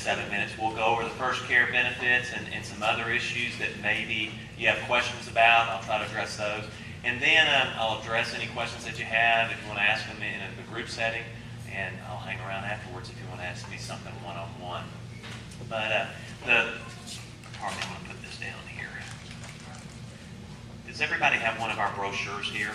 7 minutes. We'll go over the first care benefits and some other issues that maybe you have questions about. I'll try to address those. And then I'll address any questions that you have if you want to ask them in a group setting. And I'll hang around afterwards if you want to ask me something one-on-one. But pardon me, I'm going to put this down here. Does everybody have one of our brochures here?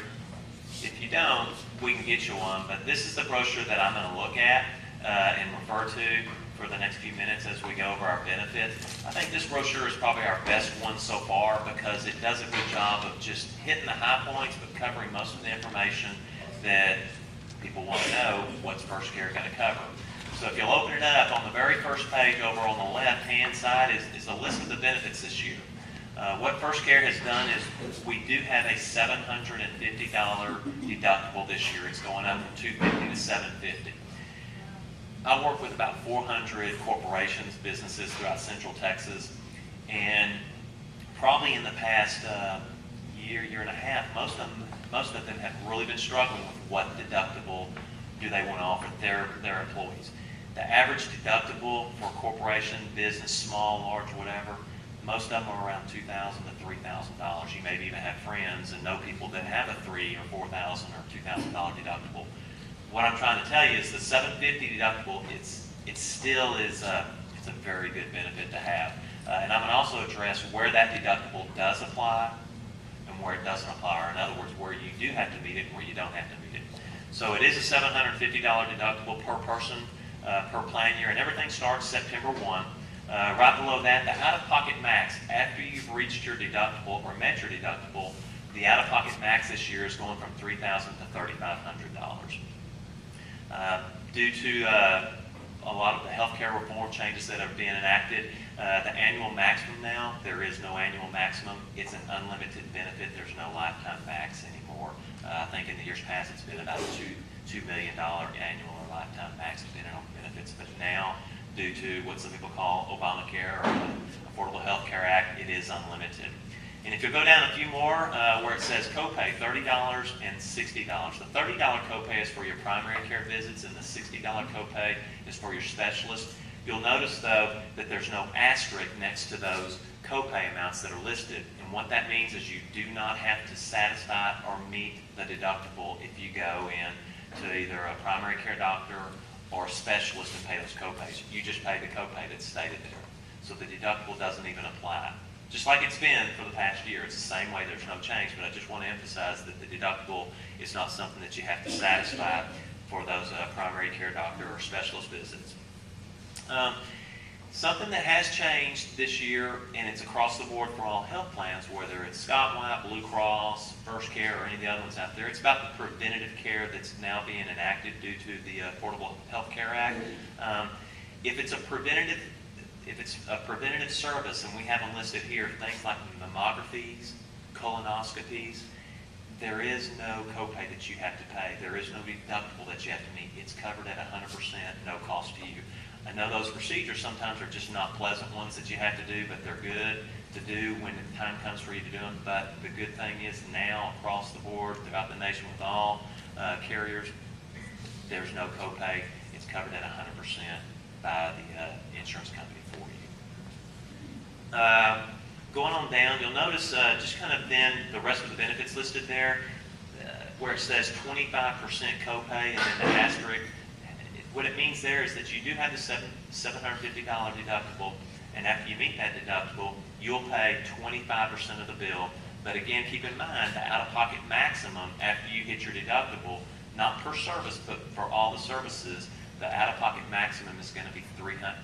If you don't, we can get you one. But this is the brochure that I'm going to look at and refer to for the next few minutes as we go over our benefits. I think this brochure is probably our best one so far because it does a good job of just hitting the high points but covering most of the information that people want to know what's First Care going to cover. So if you'll open it up, on the very first page over on the left-hand side is a list of the benefits this year. What First Care has done is we do have a $750 deductible this year. It's going up from $250 to $750. I work with about 400 corporations, businesses throughout Central Texas, and probably in the past year and a half, most of them have really been struggling with what deductible do they want to offer their employees. The average deductible for corporation, business, small, large, whatever, most of them are around $2,000 to $3,000. You maybe even have friends and know people that have a $3,000 or $4,000 or $2,000 deductible. What I'm trying to tell you is the $750 deductible, it still is it's a very good benefit to have. And I'm going to also address where that deductible does apply and where it doesn't apply, or in other words, where you do have to meet it and where you don't have to meet it. So it is a $750 deductible per person, per plan year, and everything starts September 1. Right below that, the out-of-pocket max, after you've reached your deductible or met your deductible, the out-of-pocket max this year is going from $3,000 to $3,500. Due to a lot of the healthcare reform changes that are being enacted, the annual maximum now, there is no annual maximum. It's an unlimited benefit. There's no lifetime max anymore. I think in the years past it's been about $2 million annual or lifetime max depending on benefits. But now, due to what some people call Obamacare or the Affordable Health Care Act, it is unlimited. And if you go down a few more, where it says copay, $30 and $60. The $30 copay is for your primary care visits, and the $60 copay is for your specialist. You'll notice, though, that there's no asterisk next to those copay amounts that are listed. And what that means is you do not have to satisfy or meet the deductible if you go in to either a primary care doctor or a specialist and pay those copays. You just pay the copay that's stated there. So the deductible doesn't even apply. Just like it's been for the past year. It's the same way, there's no change, but I just want to emphasize that the deductible is not something that you have to satisfy for those primary care doctor or specialist visits. Something that has changed this year, and it's across the board for all health plans, whether it's Scott White, Blue Cross, First Care, or any of the other ones out there, it's about the preventative care that's now being enacted due to the Affordable Health Care Act. If it's a preventative service, and we have them listed here, things like mammographies, colonoscopies, there is no copay that you have to pay. There is no deductible that you have to meet. It's covered at 100%, no cost to you. I know those procedures sometimes are just not pleasant ones that you have to do, but they're good to do when the time comes for you to do them. But the good thing is now across the board throughout the nation with all carriers, there's no copay. It's covered at 100% by the insurance company for you. Going on down, you'll notice just kind of then the rest of the benefits listed there, where it says 25% copay and then the asterisk. What it means there is that you do have the $750 deductible, and after you meet that deductible, you'll pay 25% of the bill. But again, keep in mind the out-of-pocket maximum after you hit your deductible, not per service, but for all the services, the out-of-pocket maximum is going to be $3,500.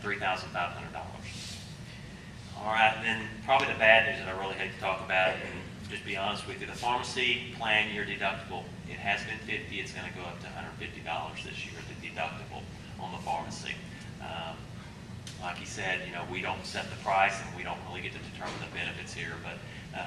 All right, and then probably the bad news that I really hate to talk about, and just be honest with you, the pharmacy plan year deductible, it has been $50, it's going to go up to $150 this year, the deductible on the pharmacy. Like he said, we don't set the price and we don't really get to determine the benefits here, but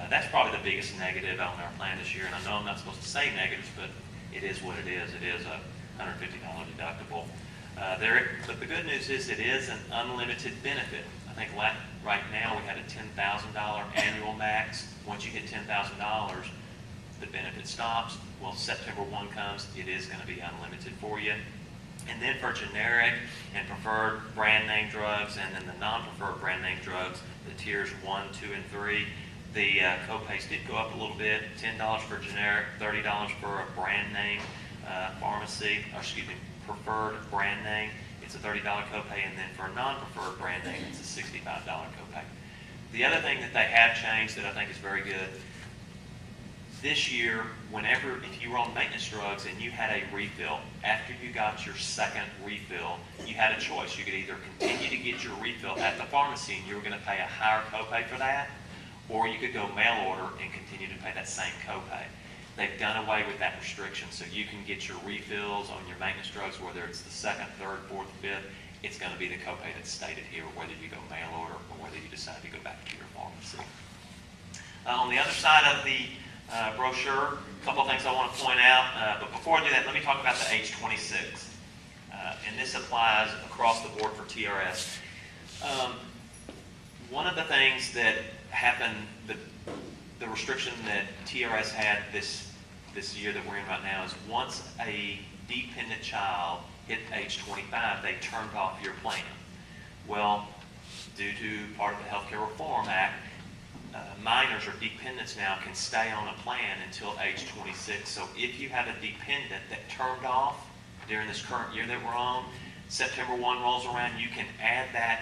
that's probably the biggest negative on our plan this year. And I know I'm not supposed to say negatives, but it is what it is. It is a $150 deductible. But the good news is it is an unlimited benefit. I think right now we had a $10,000 annual max. Once you hit $10,000, the benefit stops. Well, September 1 comes, it is going to be unlimited for you. And then for generic and preferred brand name drugs, and then the non-preferred brand name drugs, the tiers 1, 2, and 3, the co-pays did go up a little bit. $10 for generic, $30 for a brand name pharmacy, or excuse me, preferred brand name. It's a $30 copay, and then for a non-preferred brand name, it's a $65 copay. The other thing that they have changed that I think is very good, this year, if you were on maintenance drugs and you had a refill, after you got your second refill, you had a choice. You could either continue to get your refill at the pharmacy and you were going to pay a higher copay for that, or you could go mail order and continue to pay that same copay. They've done away with that restriction, so you can get your refills on your maintenance drugs, whether it's the second, third, fourth, fifth. It's going to be the copay that's stated here, whether you go mail order or whether you decide to go back to your pharmacy. On the other side of the brochure, a couple of things I want to point out. But before I do that, let me talk about the age 26. And this applies across the board for TRS. One of the things that happened, the restriction that TRS had this year that we're in right now is once a dependent child hit age 25, they turned off your plan. Well, due to part of the Healthcare Reform Act, minors or dependents now can stay on a plan until age 26. So if you have a dependent that turned off during this current year that we're on, September 1 rolls around, you can add that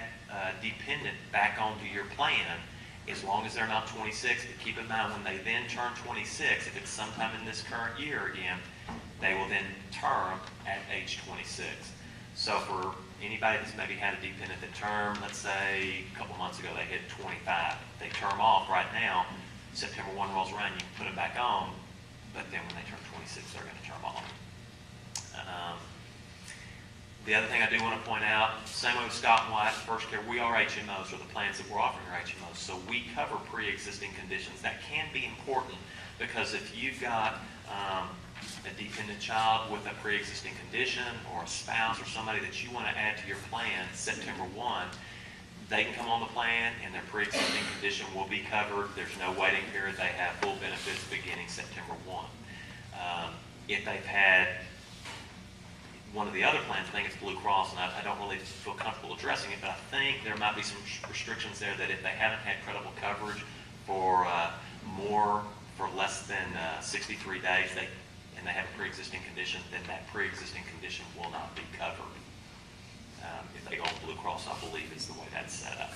dependent back onto your plan as long as they're not 26. But keep in mind, when they then turn 26, if it's sometime in this current year again, they will then term at age 26. So for anybody that's maybe had a dependent that term, let's say a couple months ago they hit 25, they term off right now, September 1 rolls around, you can put them back on, but then when they turn 26, they're going to term off. The other thing I do want to point out, same way with Scott and White, First Care, we are HMOs, or the plans that we're offering are HMOs, so we cover pre-existing conditions. That can be important because if you've got a dependent child with a pre-existing condition, or a spouse or somebody that you want to add to your plan September 1, they can come on the plan and their pre-existing condition will be covered. There's no waiting period. They have full benefits beginning September 1. If they've had one of the other plans, I think it's Blue Cross, and I don't really feel comfortable addressing it, but I think there might be some restrictions there that if they haven't had credible coverage for less than 63 days, and they have a pre-existing condition, then that pre-existing condition will not be covered. If they go on Blue Cross, I believe is the way that's set up.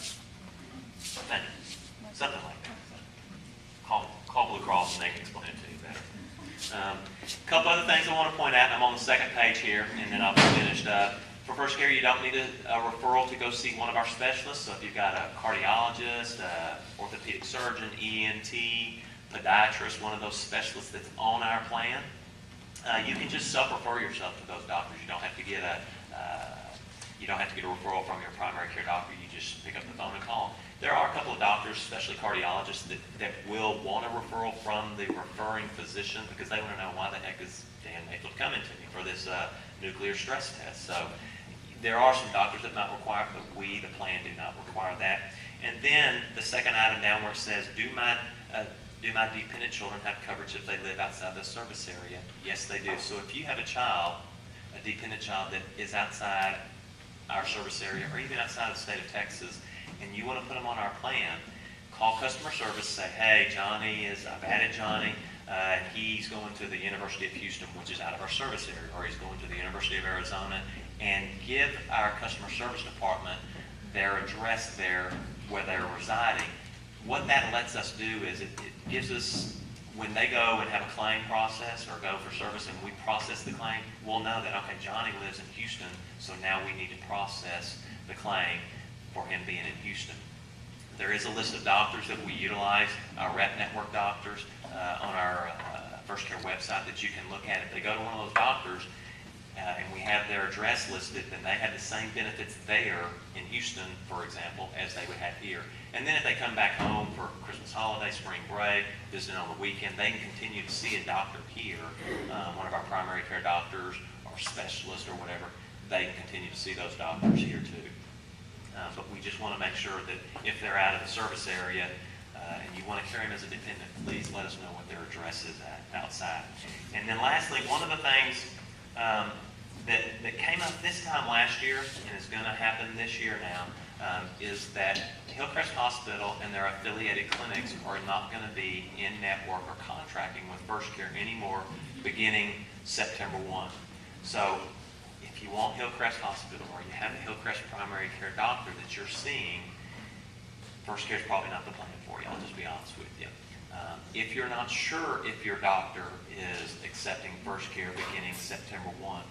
Something like that. Call Blue Cross and they can explain it to you better. A couple other things I want to point out. I'm on the second page here, and then I'll be finished up. For First Care, you don't need a referral to go see one of our specialists. So if you've got a cardiologist, orthopedic surgeon, ENT, podiatrist, one of those specialists that's on our plan, you can just self-refer yourself to those doctors. You don't have to get a referral from your primary care doctor. You just pick up the phone and call. There are a couple of doctors, especially cardiologists, that will want a referral from the referring physician because they want to know why the heck is Dan Mayfield coming to me for this nuclear stress test. So there are some doctors that might require it, but we, the plan, do not require that. And then the second item down where it says, do my dependent children have coverage if they live outside the service area? Yes, they do. So if you have a dependent child that is outside our service area or even outside the state of Texas, and you want to put them on our plan, call customer service, say, hey, I've added Johnny, and he's going to the University of Houston, which is out of our service area, or he's going to the University of Arizona, and give our customer service department their address there where they're residing. What that lets us do is it gives us, when they go and have a claim process or go for service and we process the claim, we'll know that, okay, Johnny lives in Houston, so now we need to process the claim for him being in Houston. There is a list of doctors that we utilize, our rep network doctors, on our First Care website that you can look at. If they go to one of those doctors and we have their address listed, then they have the same benefits there in Houston, for example, as they would have here. And then if they come back home for Christmas holiday, spring break, visiting on the weekend, they can continue to see a doctor here, one of our primary care doctors or specialist or whatever. They can continue to see those doctors here too. But we just want to make sure that if they're out of the service area and you want to carry them as a dependent, please let us know what their address is at outside. And then lastly, one of the things that came up this time last year and is going to happen this year now is that Hillcrest Hospital and their affiliated clinics are not going to be in network or contracting with First Care anymore beginning September 1. So if you want Hillcrest Hospital or you have a Hillcrest primary care doctor that you're seeing, First Care is probably not the plan for you. I'll just be honest with you. If you're not sure if your doctor is accepting First Care beginning September 1,